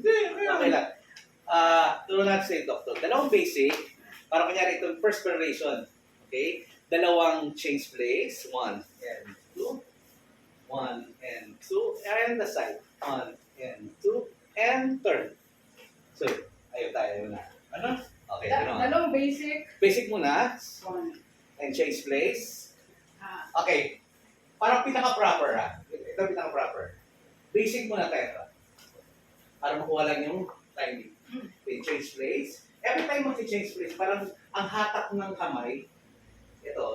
Okay lang. Turo natin sa doctor. Dalawang basic. Para kunyari ito, first variation. Okay? Dalawang change place. 1 and 2. 1 and 2. And the side. 1 and 2. And turn. So, ayun tayo na. Ano? Okay, gano'n. Dalawang basic. Basic muna. One. And change place. Ah, Okay. Parang pinaka-proper ha. Ito pinaka-proper. Basic muna tayo. Para makuha lang yung timing. Okay, change place. Every time mag-change place, parang ang hatak ng kamay, ito,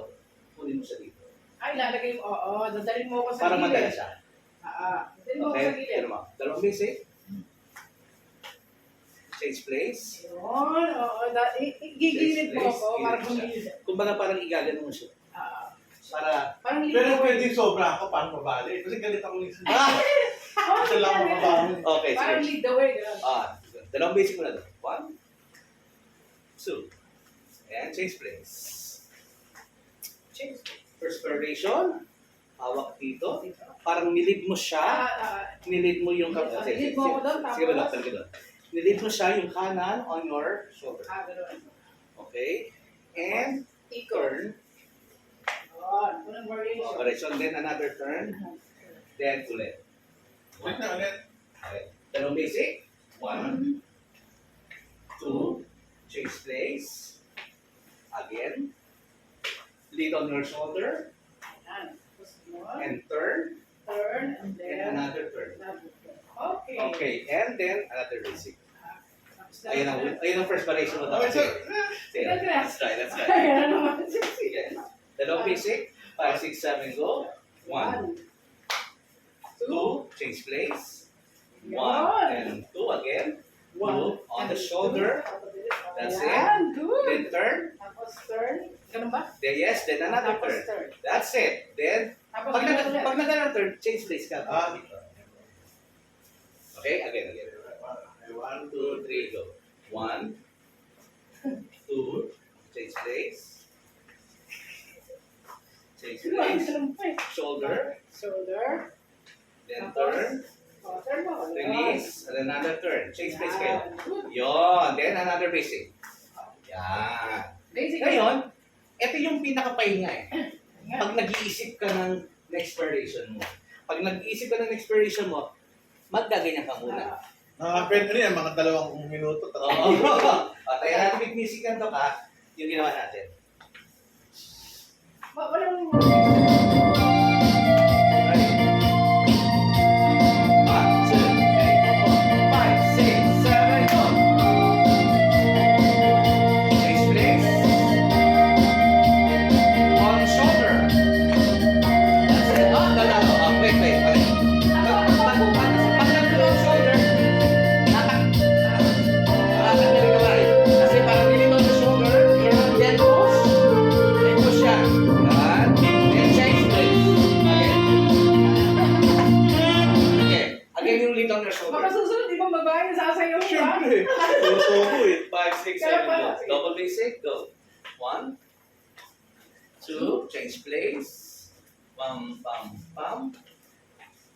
kunin mo siya dito. ay, lalagay mo. Oo, dadalhin mo ako sa Para gilid. madala siya. Dadalhin mo ako sa Okay, gilid. ano mo? Dalawang basic. Change place. Yun, oo. Gigilid mo Place, ako para gilid siya. bumilid. Kumbaga parang igagano mo siya. Para, Parang Pero ligaw. pwede sobra ako paano mabali. Kasi galit ako minsan. Oh, Isa lang ako mabali. okay, Parang sige. lead the way. Gano'n. Dalawang basic muna doon. 1, 2, and change place. Change. First variation, hawak dito. Parang nilid mo siya. Nilid mo yung Nilid mo ako doon, Sige ba, tapos? doctor, doon. Nilid mo siya yung kanan on your shoulder. Gano'n. Okay? And turn. Yun, unang variation. Variation, then another turn. Then ulit. Ulit na ulit. Okay. Dalawang basic. 1, 2, change place. Again. Lead on your shoulder. Ayan. Tapos yun. And turn. Turn, and And then another turn. another turn. Okay. Okay. And then another basic. Tapos Ayun ang first variation mo. Okay, so, Sige, let's try, let's try. Ayan na naman. Sige. Dalawang basic. 5, 6, 7, go. 1, 2, change place. 1 and 2 again. 2 on the shoulder. That's it. Ayan, good. Then turn. Tapos turn. Ganun ba? Then yes, then another Tapos turn. turn. That's it. Then, Tapos pag ganun ulit. nag-turn, change place ka. Ah. Okay, again. 1, 2, 3, go. 1, 2, change place. Change place. Shoulder. Shoulder. Then turn. Oh, turn mo. Release. And another turn. Change place kayo. Yan. Good. Yon. Then another basic. Yan. Basic. Ngayon, ito yung pinakapahinga eh. Yan. Pag nag-iisip ka ng next variation mo, pag nag-iisip ka ng next variation mo, maggaganyan ka muna. Nakaka-pwede rin yan, mga 2 minuto. Oo. At tayo natin with music ka, yung ginawa natin. Walang Ready? 1, 2, 3, 4, 5, 6, 7, go! Change place. On shoulder. That's it. No. Wait. Pag nandun shoulder, nakakagaling ka ba rin? Kasi parang nilid on the shoulder, then push. Then push siya. Yan. Then change place. Again. Okay. Again yung lead on your shoulder. baka susunod, di ba babae na sasayaw mo ba? Siyempre. Tuto ko eh. 5, 6, 7, go. Double basic, go. 1, 2, change place. Pam.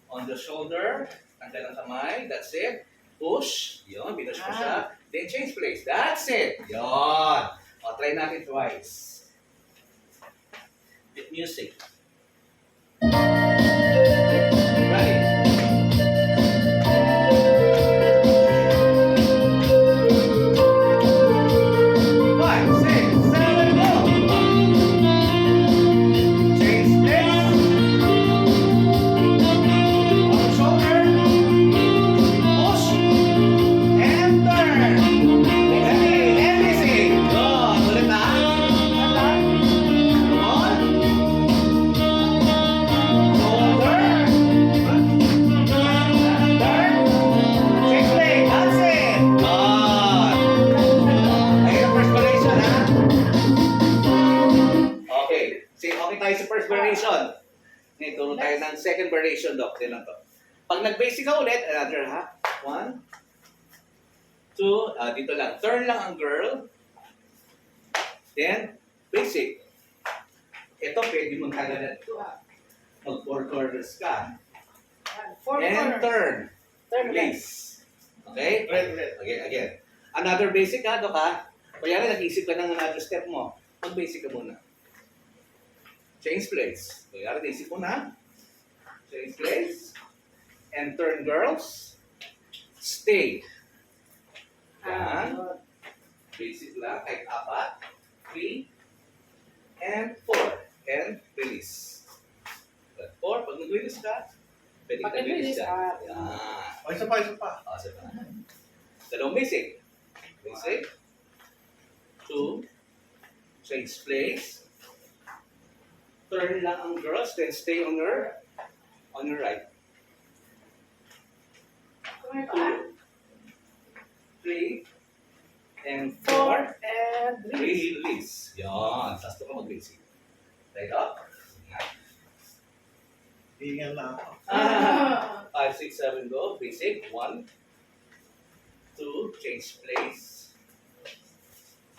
On the shoulder. Tanggal ang kamay. That's it. Push. Yun, binush mo siya. Then change place. That's it. Yun. O, try natin twice. With music. Ready? Five, 6, 7, go! Change place. On the shoulder. Push. And turn. Ready? And music. Go. Ulit na. Come on. Shoulder. Turn. Change place. That's it. Good. Ayun ang first variation, ha? Okay. Okay tayo sa first variation. Ngayon, turo tayo ng second variation, Doc. Din lang to. Pag nag-basic ka ulit, another, ha? 1, 2, dito lang. Turn lang ang girl. Then, basic. Ito, pwede mong kagalan ito, ha? Mag-4 corners ka. Four And corners. turn. Turn ulit. Release. Okay? Ulit. Again. Another basic ha, Dok ha? Kaya nag-isip ka ng another step mo. Mag-basic ka muna. Change place. Kaya naisip mo na. Change place. And turn girls. Stay. Yan. Basic lang. Kahit 4, 3, and 4. And release. 4, pag nag-release ka, pwede Pag ka release nag-release ka. ka. Yan. O, isa pa. Awesome na. Dalawang basic. Basic. 2. Change place. Turn lang ang girls, then stay on your right. Kumay pa. 3. And 4. 4 and release. Release. Yan. Sasto ka mag-basic. Right up. Hingal na ako. 5, 6, 7, go. Basic. 1, 2, change place.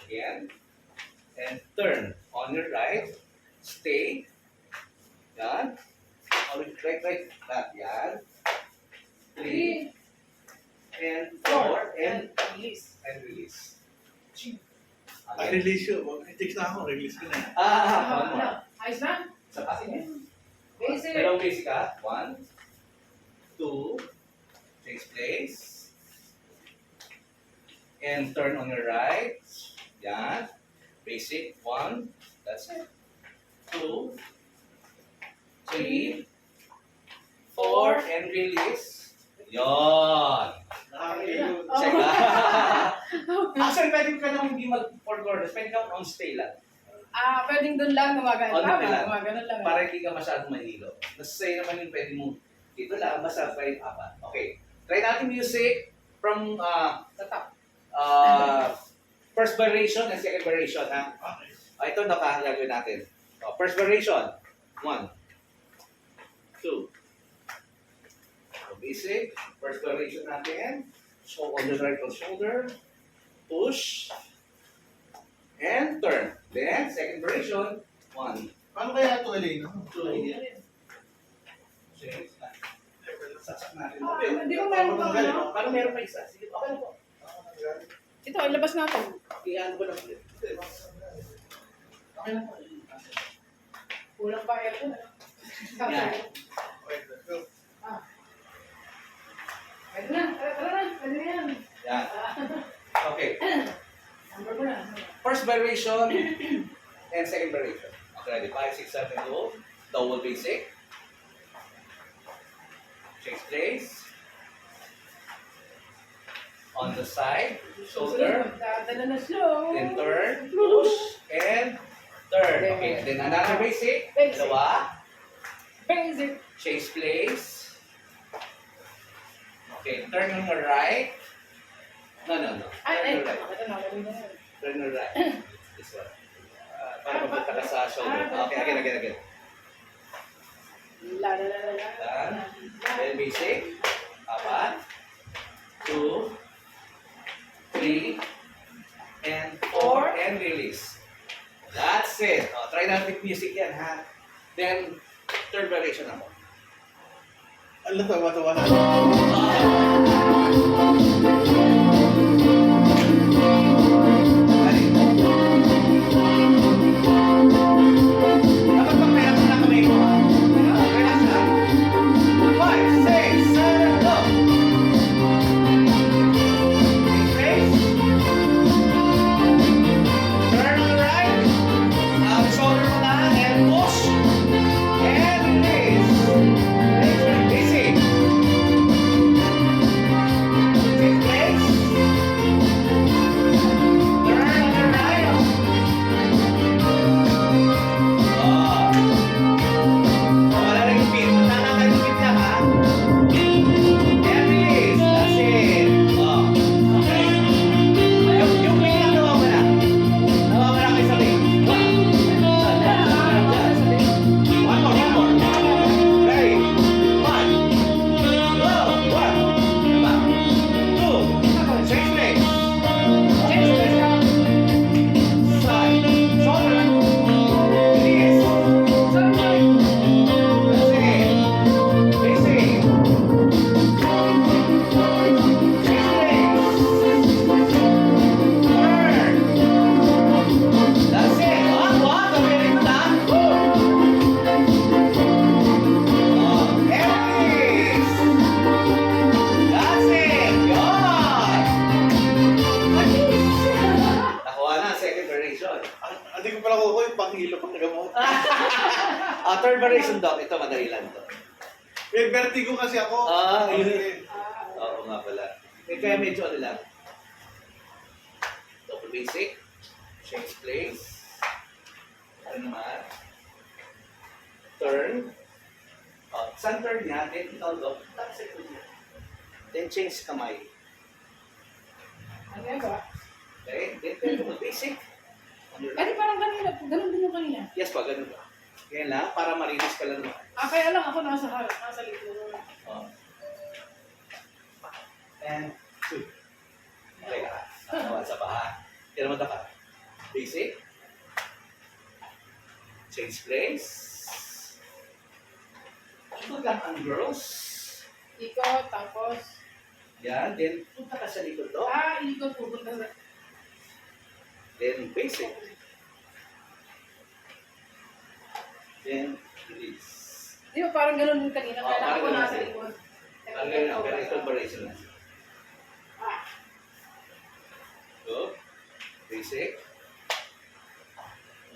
Again. And turn on your right. Stay. Yan. On your right. That. Yan. 3, 3, and 4 4, and release. release. Ay, release yun. Mag-text na ako. Release ko na. One more. Ano? Ayos na? Sa pa. Basic. Dalawang basic ha. 1, 2, change place. And turn on your right. Yan. Basic. 1. That's it. 2, 3, 4, and release. Yon. Nakakaigo. Check ha. Actually, pwede ka nang hindi mag-4 quarters. Pwede ka on stay lang. Pwedeng doon lang gumagano. Ano Tama, lang? gumagano lang. Para hindi ka masyadong mahilo. Nasasay naman yung pwede mo dito lang, basta pa yung 4. Okay. Try natin music from Sa top. first variation and second variation, ha? Okay. Ito gagawin natin. First variation. 1, 2. Basic. First variation natin. So, on the right shoulder. Push. And turn. Then, second variation. 1, Paano kaya ito, Elena? 2. Change. Sasak natin. Hindi mo meron pa ano? Parang meron pa isa. Sige, okay na po. Ito, ilabas natin. Iyan ko lang ulit. Okay na po. Kulang pa ito. Yan. Okay, let's go. Pwede na, tara na, pwede na yan. Yan. Okay. Number mo na. First variation and second variation. Okay, ready? 5, 6, 7, go. Double basic. Change place. On the side. Shoulder. Dadala na slow. Then turn. Push. And turn. Okay, and then another basic. Basic. Dalawa. Basic. Change place. Okay, turn on your right. No. Ay, Turn your right. Turn your right. This one. Para mapunta ka sa shoulder. Okay, again. La. Then basic. 4, 2, 3, and 4, and release. That's it. Try natin with music yan, ha? Then, third variation ako. Ano to? Tawa na. Dapat pag relax na kamay mo, ha? Relax na. 5, 6, 7, go! Face. Turn on the right. Shoulder mo na, and push. And release. Basic. Third variation, Doc. Ito, madali lang to. May vertigo kasi ako. Yun. Okay. Oo nga pala. Kaya medyo ano lang. Double basic. Change place. Ano naman? Turn. Saan turn niya? Then ikaw, Doc. Tapos ito niya. Then change kamay. Ano yan ba? Okay? Then double basic. Ano lang? Kasi parang kanina, ganun din yung kanina. Yes pa, ganun ba? Kaya lang, para marinis ka lang naman. Kaya lang ako nasa likod. And two. Okay ka. Nawa sa paha. Kaya naman ka. Basic. Change place. Ikot lang ang girls. Ikot, tapos, Yan. Then, punta ka sa likod to. ikot, pupunta sa... Then, basic. Then, release. Di ba parang ganun yung kanina, kaya lang parang ako ganun. nasa likod. Ang ganyan ang pero ito variation na. Ah, Go. Basic.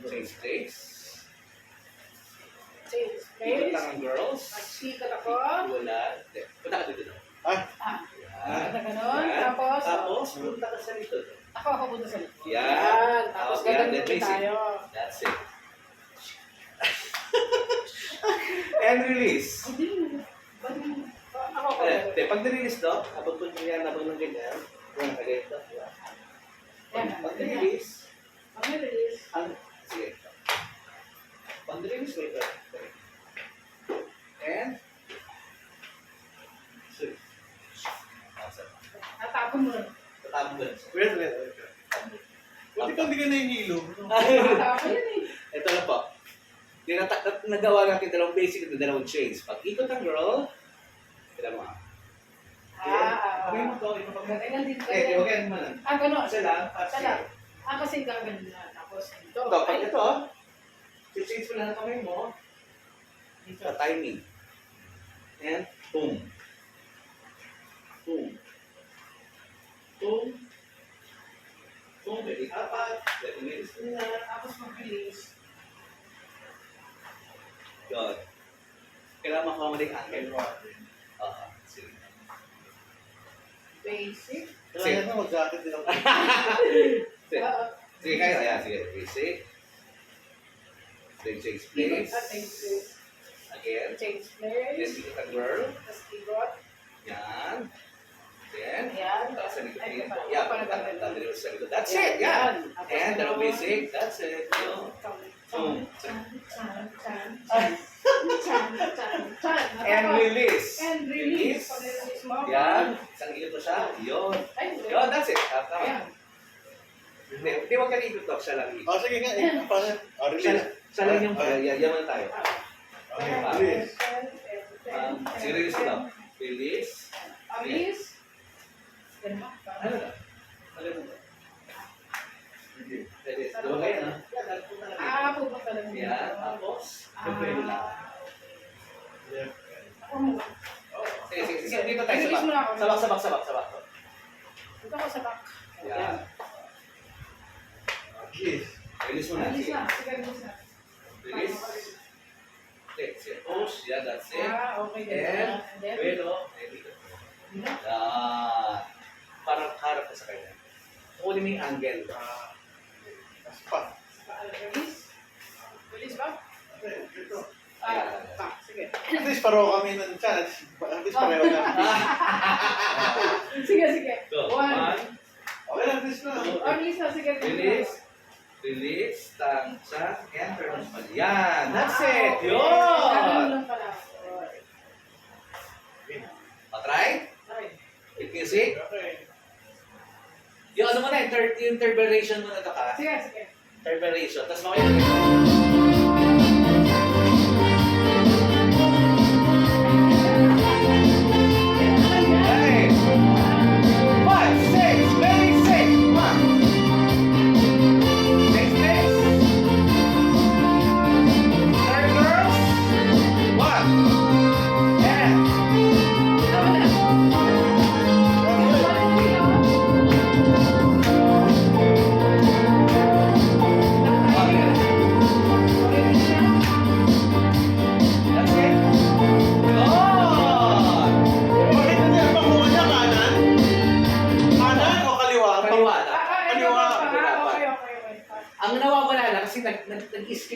Change place. change Ikot place. lang ang girls. Magsikat ako. Wala. Hindi. Punta ka dito. Ah, Yan. Punta ganun, Yan. tapos, Tapos, punta ka sa likod. ako punta sa likod. Yan. Tapos Yan, gagawin then din basic. tayo. That's it. And release. Hindi. Ako ko. Pag nirelease to, habang kung yan, habang ng ganyan, kung nakagayot to, diba? Pag nirelease, Pag release, sige. Pag nirelease, wait, wait. And, sorry. natapon mo rin. Tatapon ko lang. wait. Buti pa hindi ka nahihilo. Natapon yun eh. Ito na po. Nagawa natin dalawang basic at dalawang chains. Pag ikot ang girl, kailan mo. Okay mo to, ito pag Ganyan din. di ba kaya naman? Gano'n. Kasi lang, Sala. Kasi gagawin na. Tapos ito. Ito, pag ito, change mo lang ang kamay mo, dito, timing. And, boom. Boom. Boom. Boom, pwede apat, pwede may na. Tapos mag-release. Yun. Kailangan makuha mo din ang angle. Sige. Basic. Kaya na mag-jacket din ako. Sige. Sige, kaya. Ayan, sige. Basic. Then change place. Change place. Again. Change Then place. ikot ang girl. Tapos ikot. Yan. Then, Ayan. tapos sa likod Ay, din. pa- Yeah, pa- pa- tataliwas sa likod. That's it, yeah. Tapos And, dalawang ganun. basic. That's it. Yun. Boom. And release. And release. Pag release mo. Yan. Isang ikot mo siya. Yun. Ay, Yun, that's it. Tama. Ayan. Hindi, wag ka na ikot, siya lang ikot. Sige nga, paano? Release. Siya lang yung, yan muna tayo. Okay, release. Sige, release mo lang. Release. Release. Ganun ba? Ano na? Ano na? Release. Diba kayo, no? Yan, nagpunta na dito. Pupunta lang dito. Yan, tapos, pwede lang. Sige, sige, sige. Dito tayo Release mo na ako. Sabak. Dito ako sa back. Yan. Release. Release mo na. Release Sige. na. Sige, release na. Release. Okay, sige. Push. Yan, that's it. Okay. And, then, pero, yan. Parang harap ka sa kanya. Kunin mo yung angle. Mas pa. release. Release ba? Okay, ito. Sige. At least pareho kami ng chance. At least pareho na. Sige. Go. One. Okay lang, at least na. Release na. Sige. Release. Release. Tansya. And turn on. Yan. That's it. Ganun Yun. lang pala. Try. Okay. With music. Okay. Yung ano mo na, yung third variation mo na ka. Sige. Third variation. Tapos mamaya.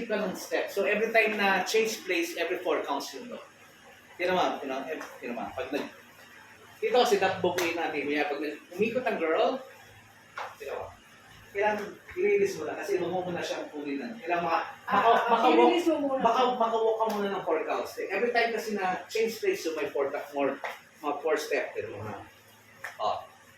ka ng step. So every time na change place, every 4 counts yun. No? Tinama, pag nag... Dito kasi bubuin natin. Kaya pag umikot ang girl, tinama. Kailangan i-release mo na kasi mo na siyang pulinan. Kailangan I-release mo muna. makawalk ka muna ng 4 counts. Every time kasi na change place, so may 4 step. Pero mga,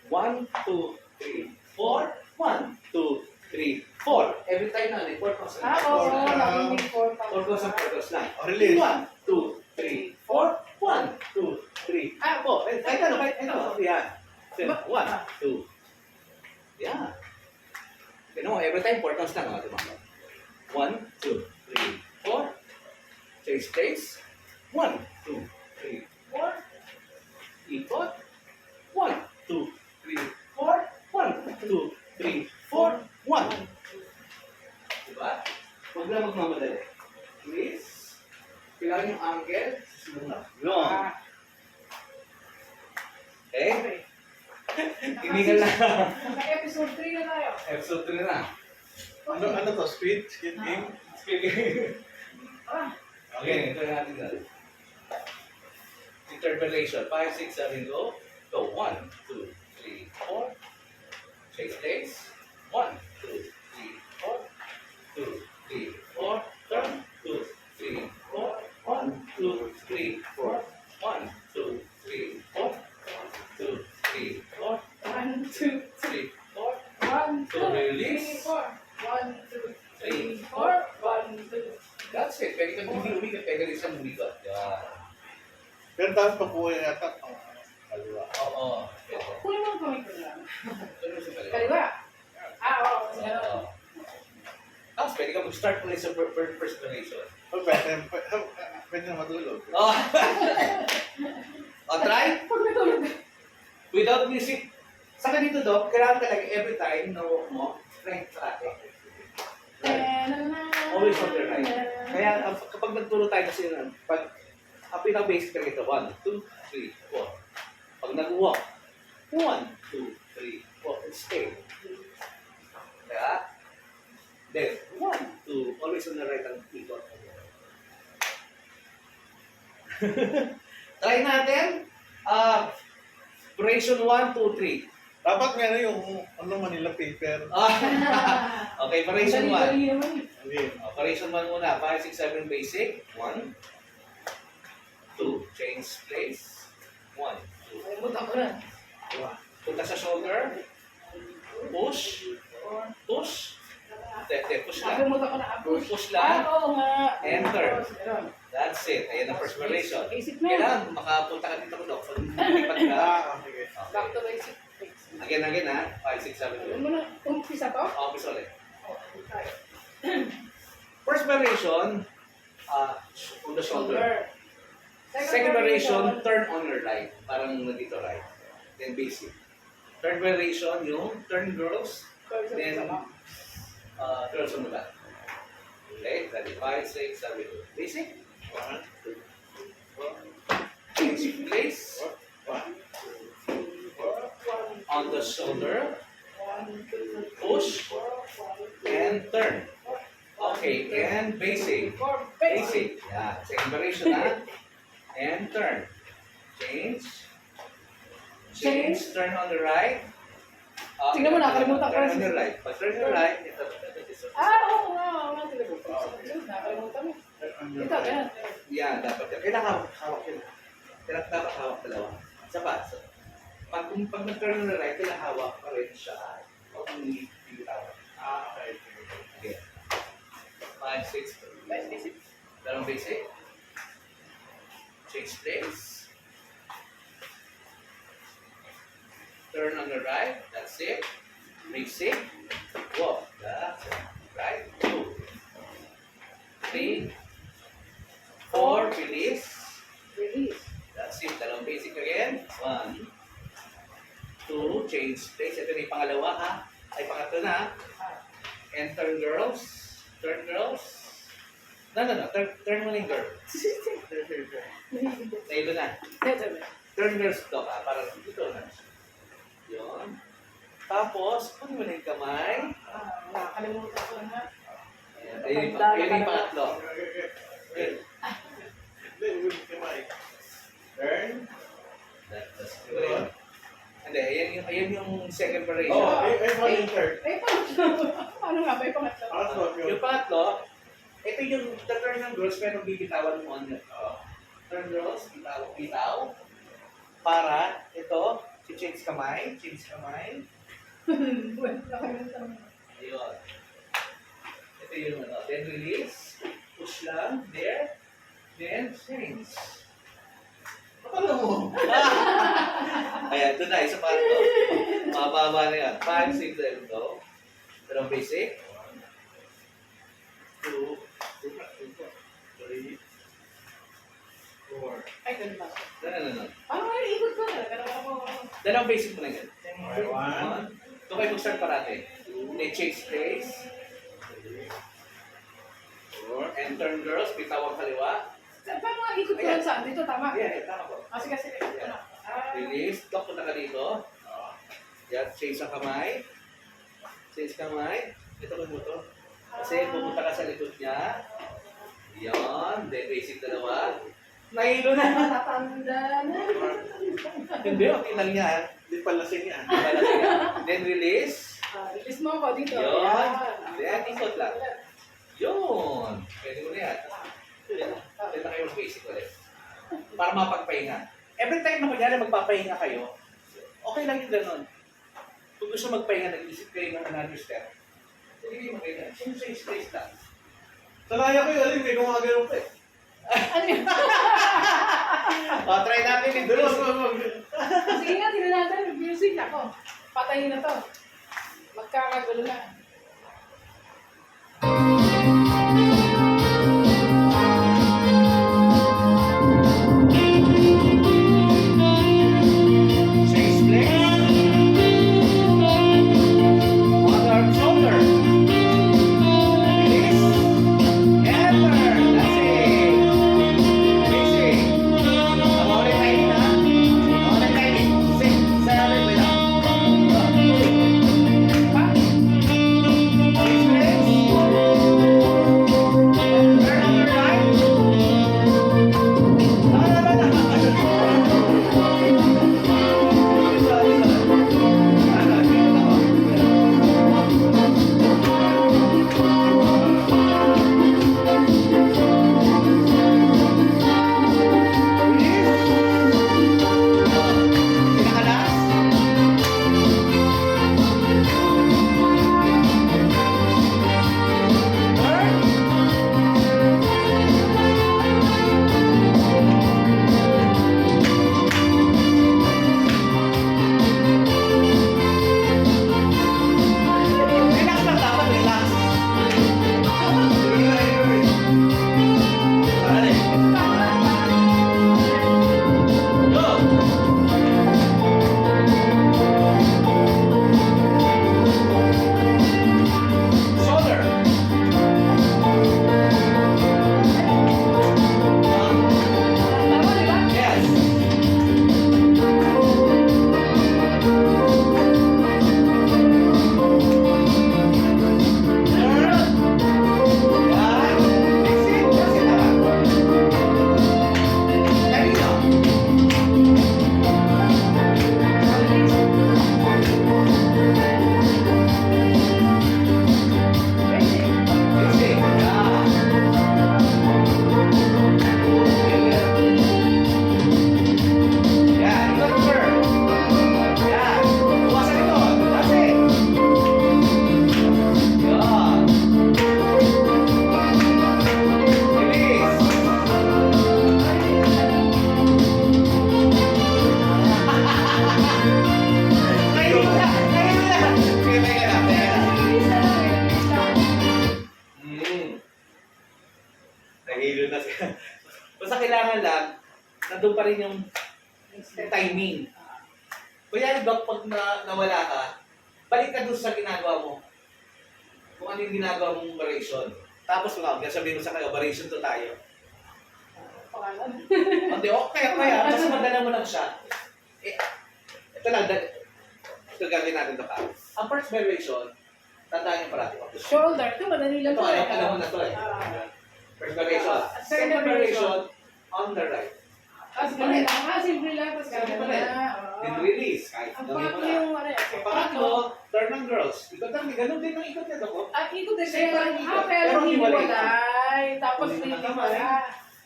1, 2, 3, 4, 1, 2, 3, 4. Every time na, may 4 counts. Oo, nakinig 4 counts ang 4 counts lang. Release. 1, 2, 3, 4, 1, 2, 3, 4. Kahit ano, yan. 1, 2. Yeah. You know, every time 4 counts lang, diba? 1, 2, 3, 4. Change place. 1, 2, 3, 4. Ikot. 1, 2, 3, 4. 1, 2, 3, 4. 1. Diba? Huwag lang magmamadali. Please. Kailangan yung angle. Long. Okay? Inigal na. Naka-episode 3 na tayo. Episode 3 na. Ano to? Speed? Skin game? Ah, Okay, ito na natin na. Interpolation. 5, 6, 7, go. Go. 1, 2, 3, 4. Change place. 1, 2, 3, 4. 2, 3, 4. Turn. 2, 3, 4. 1, 2, 3, 4. 1, 2, 3, 4. 2, 3, 4. 1, 2, 3, 4. 1, 2, So, release. 3, 4. 1, 2, 3, 4. 1, 2. That's it. Pwede kang hindi umikot. Pwede rin siyang umikot. Yan. Pero tapos papuwi yata. Kaliwa. Oo. Kunin mo ang kamay ko lang. Ano sa kaliwa? Kaliwa. Oo. Kasi ano. Oo. Tapos pwede ka mag-start ulit sa first relation. Pwede na matulog. Oh. Try. Pag natulog na. Without music. Sa ganito, Doc, kailangan talaga every time na walk mo, strength tracking. Always on the right. Kaya kapag nagturo tayo kasi pag ang pinaka-basic talaga ito, 1, 2, 3, 4. Pag nag-walk, 1, 2, 3, 4, and stay. Kaya, then, 1, 2, always on the right ang ikot. Try natin. Operation 1, 2, 3. Dapat nga na yung Manila paper. Okay, operation 1. Dali naman eh. Okay. Operation 1 muna. 5, 6, 7 basic. 1, 2. Change place. 1, 2. Kalimutan ko na. Punta sa shoulder. Push. Push. Push lang. Nakalimutan ko na. Push lang. Oo nga. Enter. Ganun. That's it. Ayan ang first operation. Basic na. Kailangan makapunta ka dito, Dok. Pag lipat ka. Sige. Back to basic. Again, ha. 5, 6, 7, Ano mo na? Umpisa to? Office ulit. Oh, tayo. First variation, on the shoulder. Second variation, turn on your right. Parang nandito right. Then basic. Third variation, yung turn girls, then girls on the back. Okay, that is 5, 6, 7, basic. 1, 2, 3, 4. Change place. 1, 2, 3, 4. On the shoulder, push, and turn. Okay, and basic. Basic. Yeah, second variation, ha? And turn. Change. Change. Turn on the right. Tingnan mo, nakalimutan ko. Turn on the right. Pag turn on the right, ito. Oo nga. Nakalimutan mo. Ito, ganun. Yeah, dapat yan. Kailangan hawak yun. Kailangan dapat hawak dalawa. Isa pa. So, pag nag-turn on the right, kailangan hawak pa rin siya. Huwag mong hihitawan. Okay. Okay. 5, 6, Basic. dalawang basic. Change place. Turn on the right. That's it. Basic. Walk. That's it. Right. 2, 3, 4. Release. Release. That's it. Dalawang basic again. 1, 2. Change place. Ito na yung pangalawa, ha? Ay, pangatlo na. And turn girls. Turn girls. No. Turn mo na yung girl. Nailo na. Turn girls to, ha? Para dito na. Yun. Tapos, kunin mo na yung kamay. Nakalimutan ko na. Ayan. Ayun Tanda na yung talaga. pangatlo. Okay. Hindi, uwi kamay. Turn. That's good. Hindi, ayan yung second variation. Oh, paano yung third? Eh, pangatlo. Paano nga ba yung pangatlo? Pangatlo, yun. Yung pangatlo, ito yung the turn ng girls pero bibitawan mo on turn girls, bitaw. Para ito, change kamay. Wala kami ng Ayun. Ito yung ano, then release, push lang, there, then change. Paano mo? Ayan, doon na, isa pa ito. Mababa na yan. 5, 6, 7, go. Pero basic. 2, 3, 4. Ay, ganun ba? No. Paano nga yung ikot ko na? Ganun ako. Dalawang basic mo na yan. Okay, 1, Ito kayo mag-start parate. Then change place. 4. And turn girls, bitaw ang kaliwa. Paano nga ikot ko lang saan? Dito, tama. Yeah, tama po. Sige. Ano? Release. Lock punta ka dito. Yan, change ang kamay. Change kamay. Ito mo to. Kasi pupunta ka sa likod niya. Yan. Then basic dalawa. Nahilo na. Natatanda na. Hindi, okay lang yan. Hindi pala siya. Then release. Release mo ako dito. Yun. Ayan. Then ikot lang. Yun. Pwede mo na yan. Then na kayo mag-basic ulit. Para mapagpahinga. Every time na kunyari magpapahinga kayo, okay lang yung ganun. Kung gusto magpahinga, nag-isip kayo ng another step. Sige, magpahinga. Change place lang. Sanaya ko yun, may gumagano pa eh. Ano yun? Try natin yung Dalawa, music. Sige nga, tingnan natin. Music ako. Patayin na to. Magkakagulo na. Change place. Other shoulder. Release. Enter. That's it. Basic. Ulit tayo na. Ulit tayo. 6, 7, wait lang. Pa? Change place. Turn on your right. Relax lang dapat, relax. Dali. Go. Shoulder. Tama, di ba? Yes. Turn. Yan. Exit. Kasi tama. Dali lang. Exit. Yan. Yan. Ikot, sir. Yan. Buwasan ito. That's it. Yan. Release. Nahilo na. Sige, teka lang. Release na lang, release lang. Nahilo na siya. Basta kailangan lang, nandun pa rin yung timing. Kuya, Doc, pag nawala ka, balik ka dun sa ginagawa mo. Kung ano yung ginagawa mong variation. Tapos kung sabihin mo sa kayo, variation to tayo. Pangalan. Hindi, okay. Basta madala mo lang siya. Ito lang, ito gagawin natin ito ka. Ang first variation, Tandaan niyo parati. Shoulder. Ito, madali lang Ito, to eh. alam mo na to eh. First variation. Second Second variation on the right. Tapos ganun lang. Simple lang. Tapos Simple ganun pa rin. na. Then release. Kahit Ang gawin mo pangatlo na. yung ano yan. Ang pangatlo, turn ng girls. Ikot lang, ganun din ang ikot nito ko. At ikot din Same kaya, pa rin ikot. pero Pero hiwalay. hiwalay. Tapos Hindi may magkamay. hiwala.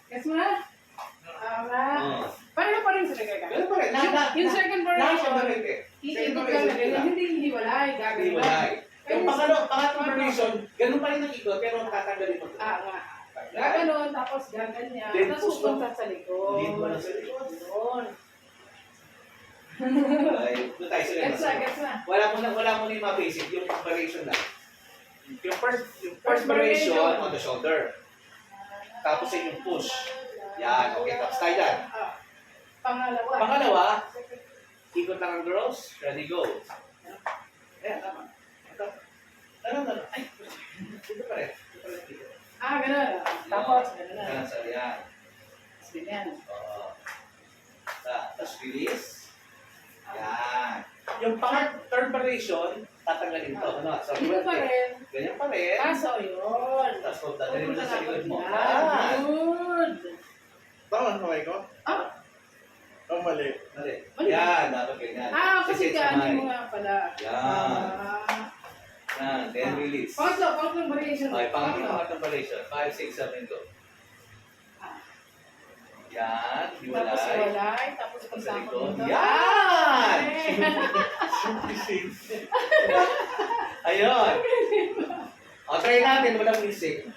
Guess mo na? Tama. Oo. Paano pa rin sila gaga? Ganun pa rin. Yung second Lahat variation, pa rin eh. iikot lang na ganyan. Hindi hiwalay. Gagawin lang. Hiwalay. Yung pangatlong variation, ganun pa rin ang ikot, pero tatanggalin mo ito. Nga. Gaganon, tapos gaganyan. Then, Tapos push mo. pupunta sa likod. Lead mo na sa likod. Yun. Ay, doon tayo sa Gets na, gets na. wala mo na yung mga basic, yung variation na. Yung first variation on the shoulder. Tapos yun yung push. Yan, okay, tapos tayo dyan. Pangalawa. Pangalawa, ikot lang ang girls, ready, go. Ayan, tama. Ito. Ano. Ay, dito pa rin. Dito. Ganun. Tapos, ganun na. Yan, sa yan. Tapos ganyan. Oo. Tapos release. Yan. Yung third variation, tatanggalin to. Ano? Sa Ito pa rin. ganyan pa rin. Kaso, yun. Tapos kung dadalhin mo na sa likod mo. Yan. Good. Tama ang kamay ko? Ah, Ang mali. Mali. Mali. Yan, dapat ganyan. kasi gano'n mo nga pala. Yan. Yan, then release. Pangatlong variation. Okay, pangatlong variation. 5, 6, 7, go. Yan, hiwalay. Tapos hiwalay. Tapos Sa pagsama likod. dito. Yan! Simple. Ayun. O, try natin. Walang music.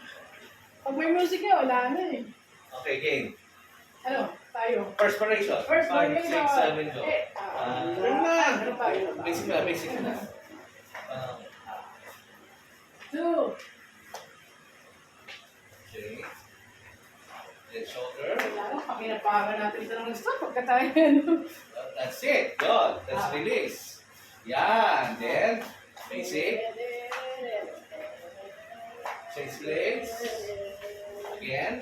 Pag may music eh, wala na eh. Okay, game. Ano? Tayo. First variation. First 5, variation. 6, 7, go. Yun na. Ano pa? Basic na, basic na. 2. Okay. Then shoulder. Wala kami napahaga natin ito ng gusto pagka tayo ano. That's it. Good. That's release. Yan. Then, basic. Change legs. Again.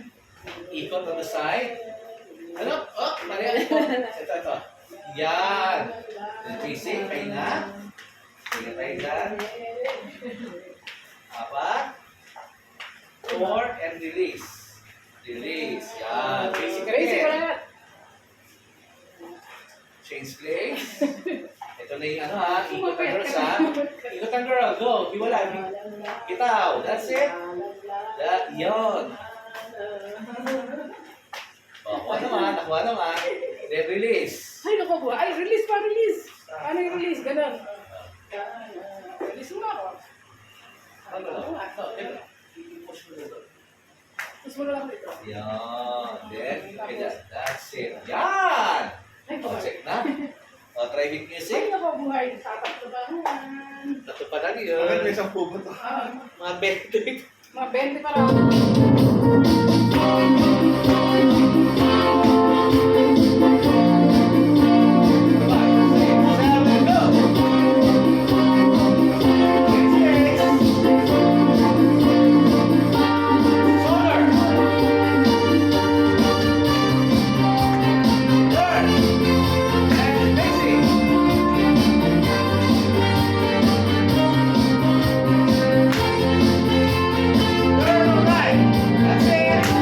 Ikot on the side. Ano? Oh, mali. Ito. Yan. Then basic. Pahinga. Pahinga tayo dyan. 4. And release. Release. Yan. Basic Basic again. ulit. Change legs. Ito na yung ano ha. Ikot ang girls ha. Ikot ang girl. Go. Hiwala. Bitaw. That's it. Yun. Oh, nakuha naman. Then release. Ay, naku ba? Ay, release pa, release. Ano yung release? Ganun. Release mo nga ako. Ano? I-push mo na doon. Tapos mo na lang dito. Yan. Then, okay, that's it. Yan! Ay, O, check na. O, try with Ay, music. naku, buhay. Tatak na ba? Natupadan Bakit may yun. 10 ba ito? Mga bending. Mga 20 pa lang. That's it.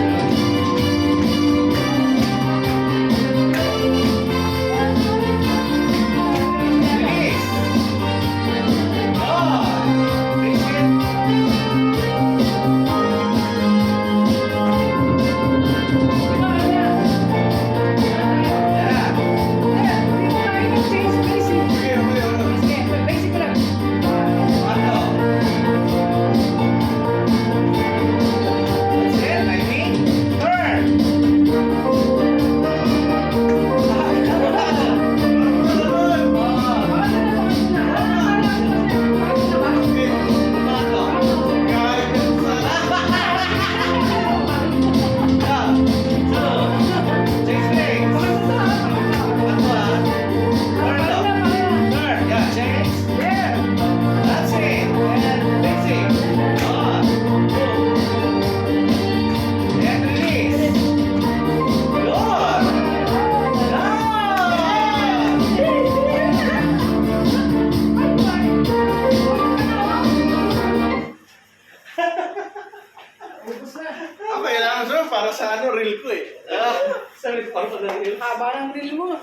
ng reel ko eh. Sorry, parang reel. Haba ng reel mo.